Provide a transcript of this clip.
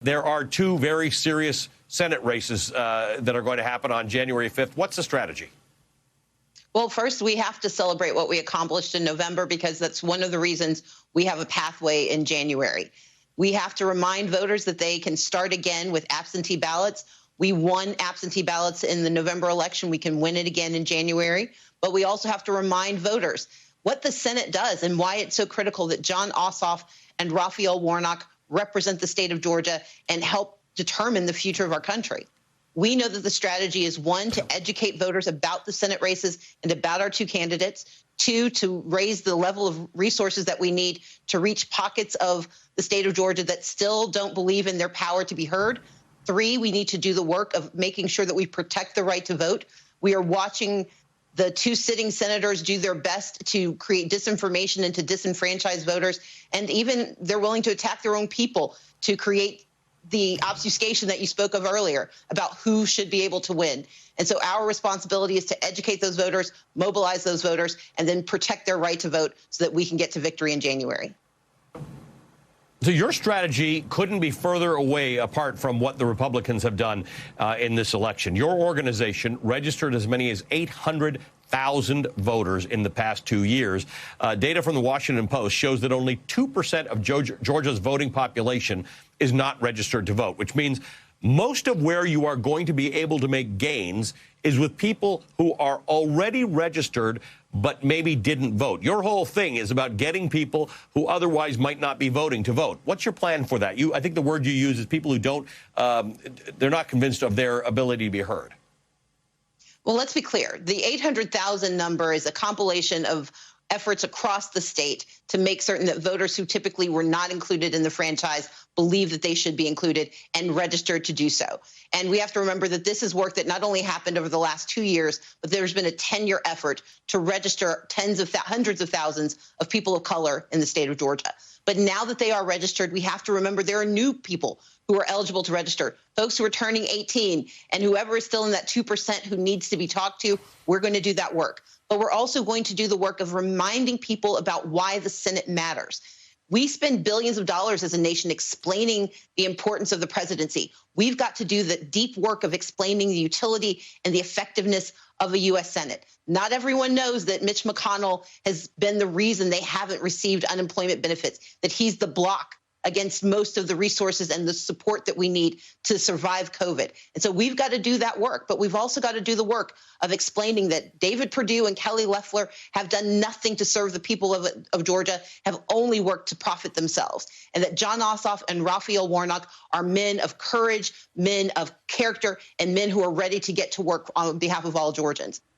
There are two very serious Senate races that are going to happen on January 5th. What's the strategy? Well, first, we have to celebrate what we accomplished in November, because that's one of the reasons we have a pathway in January. We have to remind voters that they can start again with absentee ballots. We won absentee ballots in the November election. We can win it again in January. But we also have to remind voters what the Senate does and why it's so critical that Jon Ossoff and Raphael Warnock represent the state of Georgia and help determine the future of our country. We know that the strategy is, one, to educate voters about the Senate races and about our two candidates. Two, to raise the level of resources that we need to reach pockets of the state of Georgia that still don't believe in their power to be heard. Three, we need to do the work of making sure that we protect the right to vote. We are watching the two sitting senators do their best to create disinformation and to disenfranchise voters. And even they're willing to attack their own people to create the obfuscation that you spoke of earlier about who should be able to win. And so our responsibility is to educate those voters, mobilize those voters, and then protect their right to vote so that we can get to victory in January. So your strategy couldn't be further away apart from what the Republicans have done in this election. Your organization registered as many as 800,000 voters in the past 2 years. Data from the Washington Post shows that only 2% of Georgia's voting population is not registered to vote, which means most of where you are going to be able to make gains is with people who are already registered but maybe didn't vote. Your whole thing is about getting people who otherwise might not be voting to vote. What's your plan for that? I think the word you use is people who don't, they're not convinced of their ability to be heard. Well, let's be clear. The 800,000 number is a compilation of efforts across the state to make certain that voters who typically were not included in the franchise believe that they should be included and registered to do so. And we have to remember that this is work that not only happened over the last 2 years, but there's been a 10-year effort to register hundreds of thousands of people of color in the state of Georgia. But now that they are registered, we have to remember there are new people who are eligible to register, folks who are turning 18, and whoever is still in that 2% who needs to be talked to, we're going to do that work. But we're also going to do the work of reminding people about why the Senate matters. We spend billions of dollars as a nation explaining the importance of the presidency. We've got to do the deep work of explaining the utility and the effectiveness of a U.S. Senate. Not everyone knows that Mitch McConnell has been the reason they haven't received unemployment benefits, that he's the block against most of the resources and the support that we need to survive COVID. And so we've got to do that work, but we've also got to do the work of explaining that David Perdue and Kelly Loeffler have done nothing to serve the people of Georgia, have only worked to profit themselves, and that Jon Ossoff and Raphael Warnock are men of courage, men of character, and men who are ready to get to work on behalf of all Georgians.